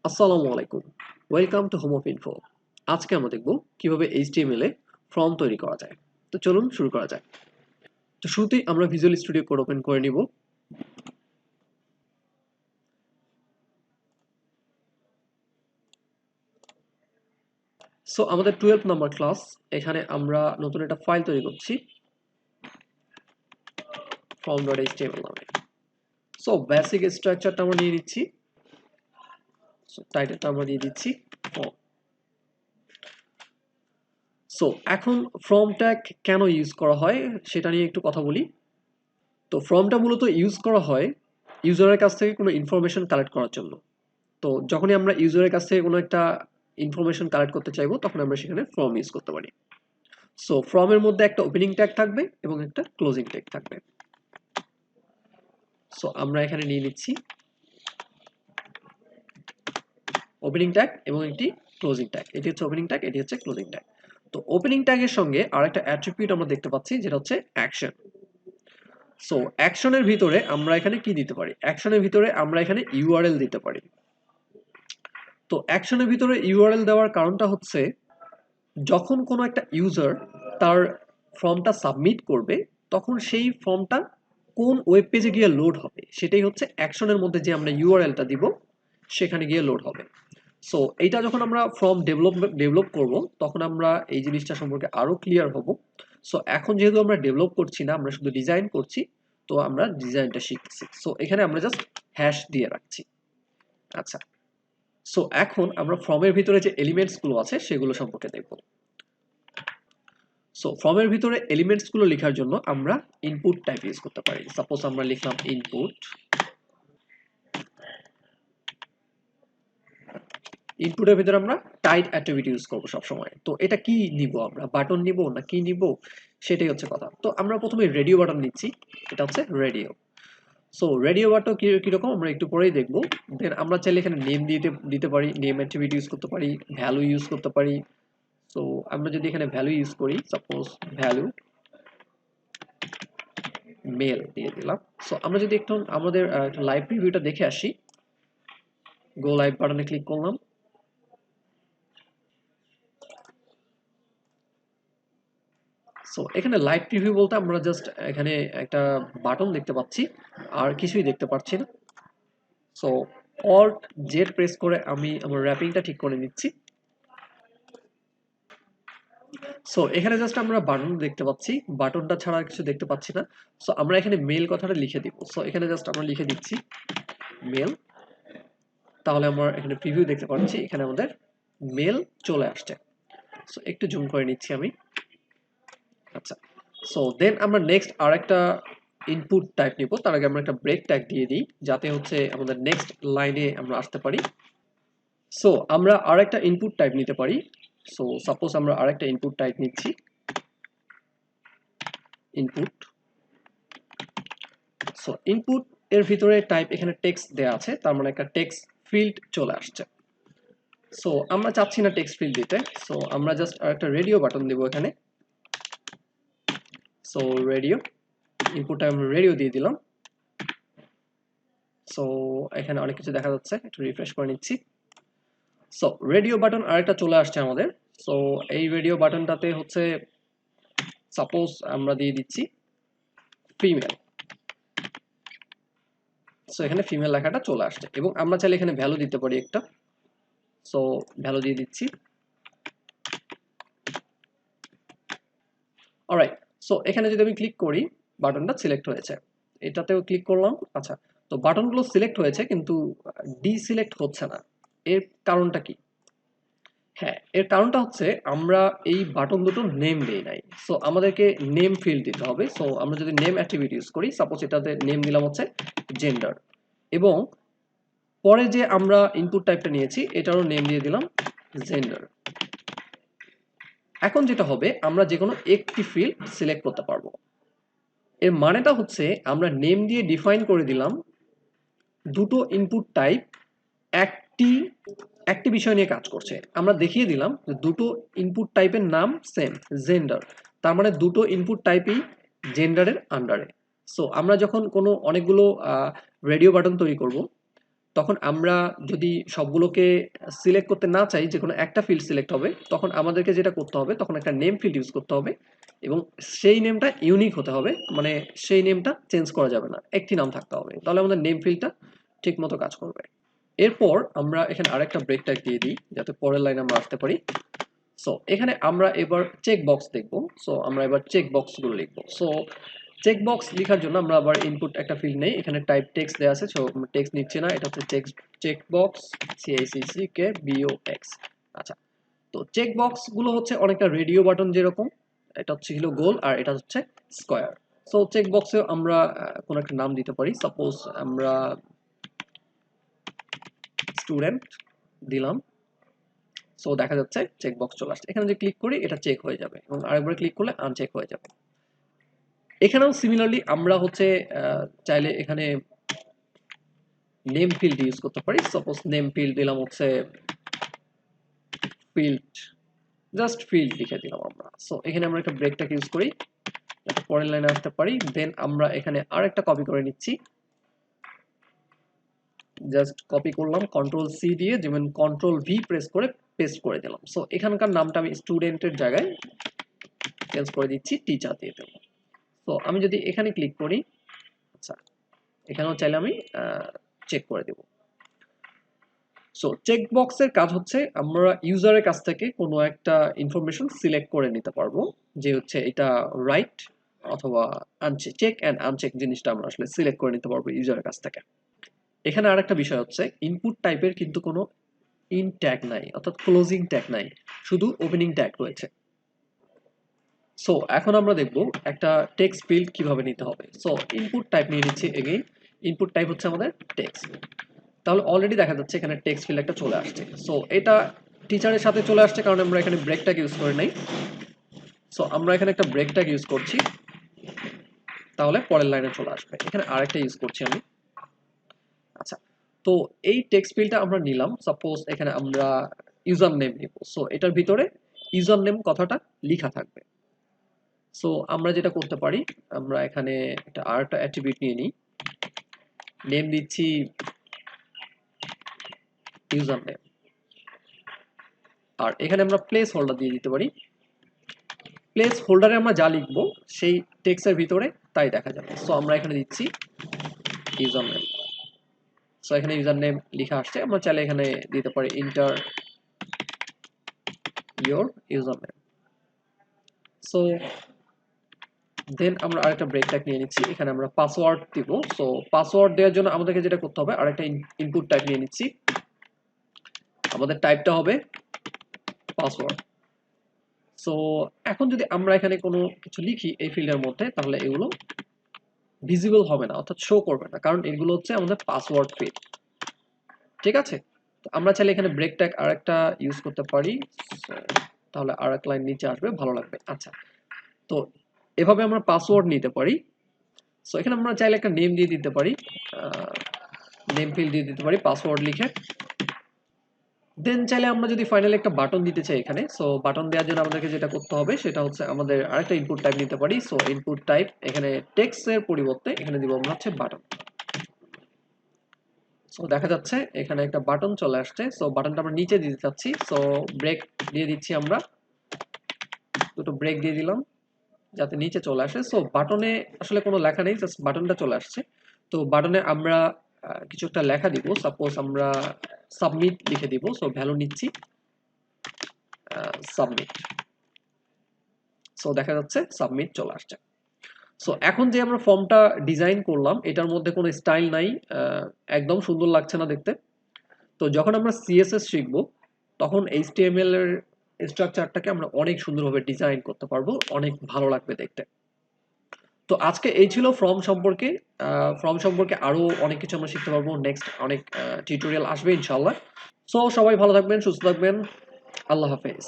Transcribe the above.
আসসালামু আলাইকুম। Welcome to home of info. আজকে আমরা দেখব কিভাবে HTML এ ফর্ম তৈরি করা যায়। তো চলুন শুরু করা যাক। তো শুরুতেই আমরা ভিজুয়াল স্টুডিও কোড ওপেন করে নিব। সো আমাদের 12 নাম্বার ক্লাস, এখানে আমরা নতুন একটা ফাইল তৈরি করছি form.html নামে। সো বেসিক স্ট্রাকচারটা আমরা নিয়ে নিচ্ছি। সো টাইটেলটা আমরা দিয়ে দিচ্ছি ফর্ম। সো এখন ফর্ম ট্যাগ কেন ইউজ করা হয় সেটা নিয়ে একটু কথা বলি। তো ফর্মটা মূলত ইউজ করা হয় ইউজারের কাছ থেকে কোনো ইনফরমেশন কালেক্ট করার জন্য। তো যখনই আমরা ইউজারের কাছ থেকে কোনো একটা ইনফরমেশন কালেক্ট করতে চাইবো তখন আমরা সেখানে ফর্ম ইউজ করতে পারি। সো ফর্মের মধ্যে একটা ওপেনিং ট্যাগ থাকবে এবং একটা ক্লোজিং ট্যাগ থাকবে। সো আমরা এখানে নিয়ে নিচ্ছি ওপেনিং ট্যাগ এবং একটি ক্লোজিং ট্যাগ। এটি হচ্ছে ওপেনিং ট্যাগ, এটি হচ্ছে ক্লোজিং ট্যাগ। তো ওপেনিং ট্যাগের সঙ্গে আরেকটা অ্যাট্রিবিউট আমরা দেখতে পাচ্ছি যেটা হচ্ছে অ্যাকশন। সো অ্যাকশনের ভিতরে আমরা এখানে কি দিতে পারি? অ্যাকশনের ভিতরে আমরা এখানে ইউআরএল দিতে পারি। তো অ্যাকশনের ভিতরে ইউআরএল দেওয়ার কারণটা হচ্ছে যখন কোনো একটা ইউজার তার ফর্মটা সাবমিট করবে তখন সেই ফর্মটা কোন ওয়েব পেজে গিয়ে লোড হবে সেটাই হচ্ছে অ্যাকশনের মধ্যে যে আমরা ইউআরএলটা দিব সেখানে গিয়ে লোড হবে। সো এইটা যখন আমরা ফর্ম ডেভেলপ করব তখন আমরা এই জিনিসটা সম্পর্কে আরো ক্লিয়ার হব। সো এখন যেহেতু আমরা ডেভেলপ করছি না, আমরা শুধু ডিজাইন করছি, তো আমরা ডিজাইনটা শিখছি। সো এখানে আমরা জাস্ট হ্যাশ দিয়ে রাখছি। আচ্ছা, সো এখন আমরা ফর্মের ভিতরে যে এলিমেন্টস গুলো আছে সেগুলো সম্পর্কে দেখব। সো ফর্মের ভিতরে এলিমেন্টস গুলো লেখার জন্য আমরা ইনপুট টাইপ ইউজ করতে পারি। সাপোজ আমরা লিখলাম ইনপুট। ইনপুটের ভিতরে আমরা টাইপ অ্যাট্রিবিউট ইউজ করব সব সময়। তো এটা কি নিব, আমরা বাটন নিব না কি নিব সেটাই হচ্ছে কথা। তো আমরা প্রথমে রেডিও বাটন নিচ্ছি, এটা হচ্ছে রেডিও। সো রেডিও বাটন কিরকম আমরা একটু পরেই দেখব। দেন আমরা চাইলে এখানে নেম দিতে পারি, নেম অ্যাট্রিবিউট ইউজ করতে পারি, ভ্যালু ইউজ করতে পারি। সো আমরা যদি এখানে ভ্যালু ইউজ করি, সাপোজ ভ্যালু মেল দিয়ে দিলাম। সো আমরা যদি একটু আমাদের লাইভ প্রিভিউটা দেখে আসি, গো লাইভ বাটনে ক্লিক করলাম। সো এখানে লাইভ প্রিভিউ বলতে আমরা জাস্ট এখানে একটা বাটন দেখতে পাচ্ছি, আর কিছুই দেখতে পাচ্ছি না। সো অল্ট জেড প্রেস করে আমি আমার র্যাপিংটা ঠিক করে নিচ্ছি। সো এখানে জাস্ট আমরা বাটন দেখতে পাচ্ছি, বাটনটা ছাড়া আর কিছু দেখতে পাচ্ছি না। সো আমরা এখানে মেল কথাটা লিখে দিব। সো এখানে জাস্ট আমরা লিখে দিচ্ছি মেল। তাহলে আমরা এখানে প্রিভিউ দেখতে পাচ্ছি, এখানে আমাদের মেল চলে আসছে। সো একটু জুম করে নিচ্ছি আমি। আচ্ছা, সো দেন আমরা নেক্সট আরেকটা ইনপুট টাইপ নিব। তার আগে আমরা একটা ব্রেক ট্যাগ দিয়ে দিই যাতে হচ্ছে আমাদের নেক্সট লাইনে আমরা আসতে পারি। সো আমরা আরেকটা ইনপুট টাইপ নিতে পারি। সো সাপোজ আমরা আরেকটা ইনপুট টাইপ নিচ্ছি, ইনপুট। সো ইনপুট এর ভিতরে টাইপ এখানে টেক্সট দেয়া আছে, তার মানে একটা টেক্সট ফিল্ড চলে আসছে। সো আমরা চাচ্ছি না টেক্সট ফিল্ড দিতে, সো আমরা জাস্ট আরেকটা রেডিও বাটন দেব এখানে। সো রেডিও, ইনপুটটা আমরা রেডিও দিয়ে দিলাম। সো এখানে অনেক কিছু দেখা যাচ্ছে, একটু রিফ্রেশ করে নিচ্ছি। সো রেডিও বাটন আরেকটা চলে আসছে আমাদের। সো এই রেডিও বাটনটাতে হচ্ছে সাপোজ আমরা দিয়ে দিচ্ছি ফিমেল। সো এখানে ফিমেল লেখাটা চলে আসছে এবং আমরা চাইলে এখানে ভ্যালু দিতে পারি একটা। সো ভ্যালু দিয়ে দিচ্ছি। অলরাইট, সো এখানে যদি আমি ক্লিক করি বাটনটা সিলেক্ট হয়েছে, এটাতেও ক্লিক করলাম। আচ্ছা, তো বাটনগুলো সিলেক্ট হয়েছে কিন্তু ডিসিলেক্ট হচ্ছে না, এর কারণটা কি? হ্যাঁ, এর কারণটা হচ্ছে আমরা এই বাটন দুটো নেম দেই নাই। সো আমাদেরকে নেম ফিল্ড দিতে হবে। সো আমরা যদি নেম অ্যাট্রিবিউট ইউজ করি, সাপোজ এটাতে নেম দিলাম হচ্ছে জেন্ডার, এবং পরে যে আমরা ইনপুট টাইপটা নিয়েছি এটারও নেম দিয়ে দিলাম জেন্ডার। এখন যেটা হবে, আমরা যে কোনো একটি ফিল্ড সিলেক্ট করতে পারবো। এর মানেটা হচ্ছে আমরা নেম দিয়ে ডিফাইন করে দিলাম দুটো ইনপুট টাইপ একটি একটি বিষয় নিয়ে কাজ করছে। আমরা দেখিয়ে দিলাম যে দুটো ইনপুট টাইপের নাম সেম, জেন্ডার। তার মানে দুটো ইনপুট টাইপই জেন্ডারের আন্ডারে। সো আমরা যখন কোনো অনেকগুলো রেডিও বাটন তৈরি করব, তখন আমরা যদি সবগুলোকে সিলেক্ট করতে না চাই, যে কোনো একটা ফিল্ড সিলেক্ট হবে, তখন আমাদেরকে যেটা করতে হবে, তখন একটা নেম ফিল্ড ইউজ করতে হবে এবং সেই নেমটা ইউনিক হতে হবে, মানে সেই নেমটা চেঞ্জ করা যাবে না, একটি নাম থাকতে হবে, তাহলে আমাদের নেম ফিল্ডটা ঠিক মতো কাজ করবে। এরপর আমরা এখানে আরেকটা ব্রেক ট্যাগ দিয়ে দিই যাতে পরের লাইনে আমরা আসতে পারি। সো এখানে আমরা এবার চেক বক্স দেখব। সো আমরা এবার চেক বক্সগুলো লিখব। সো চেক বক্স লেখার জন্য আমরা আবার ইনপুট একটা ফিল্ড নেই, এখানে টাইপ টেক্সট দেওয়া আছে, সো টেক্সট নিচ্ছে না, এটা হচ্ছে চেক বক্স CACK BOX। আচ্ছা, তো চেক বক্স গুলো হচ্ছে অনেকটা রেডিও বাটন যেরকম, এটা হচ্ছে হলো গোল আর এটা হচ্ছে স্কোয়ার। সো চেক বক্সে আমরা কোনো একটা নাম দিতে পারি, সাপোজ আমরা স্টুডেন্ট দিলাম। সো দেখা যাচ্ছে চেক বক্স চলে আসছে, এখানে যে ক্লিক করি এটা চেক হয়ে যাবে এবং আরেকবার ক্লিক করলে আনচেক হয়ে যাবে। এখানেও সিমিলারলি আমরা হচ্ছে চাইলে এখানে নেম ফিল্ড ইউজ করতে পারি, সাপোজ নেম ফিল্ড দিলাম হচ্ছে ফিল্ড, জাস্ট ফিল্ড লিখে দিলাম আমরা। সো এখানে আমরা একটা ব্রেকটাক ইউজ করি যাতে পরের লাইনে আসতে পারি। দেন আমরা এখানে আরেকটা কপি করে নিচ্ছি, জাস্ট কপি করলাম কন্ট্রোল সি দিয়ে, যেমন কন্ট্রোল ভি প্রেস করে পেস্ট করে দিলাম। সো এখানকার নামটা আমি স্টুডেন্টের জায়গায় চেঞ্জ করে দিচ্ছি, টিচার দিয়ে দেবো। তো আমি যদি এখানে ক্লিক করি, আচ্ছা এখানেও চাইলে আমি চেক করে দেব। সো চেক বক্সের কাজ হচ্ছে আমরা ইউজারের কাছ থেকে কোনো একটা ইনফরমেশন সিলেক্ট করে নিতে পারবো, যে হচ্ছে এটা রাইট অথবা আনচেক, চেক অ্যান্ড আনচেক জিনিসটা আমরা আসলে সিলেক্ট করে নিতে পারবো ইউজারের কাছ থেকে। এখানে আরেকটা বিষয় হচ্ছে ইনপুট টাইপের কিন্তু কোনো ইন ট্যাগ নাই, অর্থাৎ ক্লোজিং ট্যাগ নাই, শুধু ওপেনিং ট্যাগ রয়েছে। সো এখন আমরা দেখব একটা টেক্সট ফিল্ড কিভাবে নিতে হবে। সো ইনপুট টাইপ নিয়ে নিচ্ছি, এগেইন ইনপুট টাইপ হচ্ছে আমাদের টেক্সট। তাহলে অলরেডি দেখা যাচ্ছে এখানে টেক্সট ফিল্ড একটা চলে আসছে। সো এটা টিচারের সাথে চলে আসছে কারণ আমরা এখানে ব্রেক ট্যাগ ইউজ করে নাই। সো আমরা এখানে একটা ব্রেক ট্যাগ ইউজ করছি, তাহলে পরের লাইনে চলে আসবে। এখানে আরেকটা ইউজ করছি আমি। আচ্ছা, তো এই টেক্সট ফিল্ডটা আমরা নিলাম, সাপোজ এখানে আমরা ইউজার নেম নিব। সো এটার ভিতরে ইউজার নেম কথাটা লেখা থাকবে। সো আমরা যেটা করতে পারি, আমরা এখানে একটা আরেকটা অ্যাট্রিবিউট নিয়ে নিই, নেম দিচ্ছি ইউজার নেম, আর এখানে আমরা প্লেস হোল্ডার দিয়ে দিতে পারি। প্লেস হোল্ডারে আমরা যা লিখবো সেই টেক্সটের ভিতরে তাই দেখা যাবে। সো আমরা এখানে দিচ্ছি ইউজার নেম। সো এখানে ইউজার নেম লেখা আসছে, আমরা চাইলে এখানে দিতে পারি enter your user name. So then আমরা আরেকটা ব্রেক ট্যাগ নিয়ে নিচ্ছি, এখানে আমরা পাসওয়ার্ড দিব। সো পাসওয়ার্ড দেওয়ার জন্য আমাদেরকে যেটা করতে হবে, আরেকটা ইনপুট টাইপ নিয়ে নিচ্ছি, আমাদের টাইপটা হবে পাসওয়ার্ড। সো এখন যদি আমরা এখানে কোনো কিছু লিখি এই ফিল্ডের মধ্যে, তাহলে এগুলো ভিজিবল হবে না, অর্থাৎ শো করবে না, কারণ এগুলো হচ্ছে আমাদের পাসওয়ার্ড ফিল্ড। ঠিক আছে, তো আমরা চাইলে এখানে ব্রেক ট্যাগ আরেকটা ইউজ করতে পারি, তাহলে আরেক লাইন নিচে আসবে, ভালো লাগবে। আচ্ছা, তো এভাবে আমরা পাসওয়ার্ড নিতে পারি। সো এখানে আমরা চাইলে একটা নেম দিয়ে দিতে পারি, নেম ফিল্ড দিয়ে দিতে পারি পাসওয়ার্ড লিখে। দেন চাইলে আমরা যদি ফাইনালি একটা বাটন দিতে চাই এখানে, সো বাটন দেওয়ার জন্য আমাদেরকে যেটা করতে হবে সেটা হচ্ছে আমাদের আরেকটা ইনপুট টাইপ নিতে পারি। সো ইনপুট টাইপ এখানে টেক্সটের পরিবর্তে এখানে দিব আমরা হচ্ছে বাটন। সো দেখা যাচ্ছে এখানে একটা বাটন চলে আসছে। সো বাটনটা আমরা নিচে দিতে চাচ্ছি, সো ব্রেক দিয়ে দিচ্ছি, আমরা দুটো ব্রেক দিয়ে দিলাম যাতে নিচে চলে আসে। সো বাটনে আসলে কোনো লেখা নেই, জাস্ট বাটনটা চলে আসছে। তো বাটনে আমরা কিছু একটা লেখা দিব, সাপোজ আমরা সাবমিট লিখে দিব। সো ভ্যালু নিচ্ছি সাবমিট। সো দেখা যাচ্ছে সাবমিট চলে আসছে। সো এখন যে আমরা ফর্মটা ডিজাইন করলাম এটার মধ্যে কোনো স্টাইল নাই, একদম সুন্দর লাগছে না দেখতে। তো যখন আমরা সিএসএস শিখবো তখন এইচটিএমএল এর স্ট্রাকচারটাকে আমরা অনেক সুন্দরভাবে ডিজাইন করতে পারবো, অনেক ভালো লাগবে দেখতে। তো আজকে এই ছিল ফর্ম সম্পর্কে। ফর্ম সম্পর্কে আরো অনেক কিছু আমরা শিখতে পারবো, নেক্সট অনেক টিউটোরিয়াল আসবে ইনশাআল্লাহ। সো সবাই ভালো থাকবেন, সুস্থ থাকবেন, আল্লাহ হাফেজ।